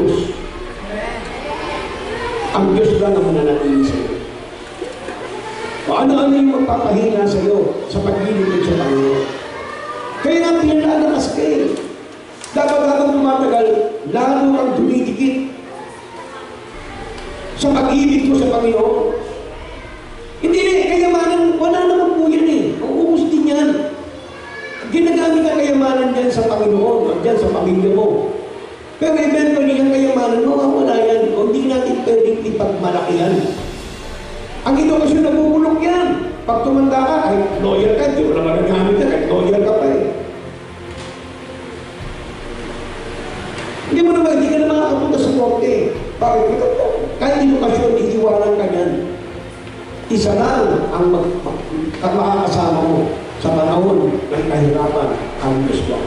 Diyos. Ang Diyos lang ang mananatili sa'yo. O ano-ano yung magpapahina sa'yo sa paglilingkod sa Panginoon. Kaya nga pinalalakas ka eh. Dapat habang tumatagal, lalo kang dumidikit sa pag-ibig mo sa Panginoon. Hindi na, kayamanan, wala naman po yan eh. Uuus din yan. Ginagamit ang kayamanan dyan sa Panginoon, o dyan sa pamilya mo. Pero eventually, ang kayamanan mo, wala yan. O hindi natin pwedeng ipagmalaki yan. Ang edukasyon na bubulok yan. Pag tumanda ka, kahit lawyer ka, di mo naman nagamit na, kahit lawyer ka pa eh. Hindi mo naman, hindi ka na makakapunta sa korte. Bakit? Kahit edukasyon, iiwanan ka yan. Isa lang ang makakasama mo sa panahon ng kahirapan, ang Diyos mo.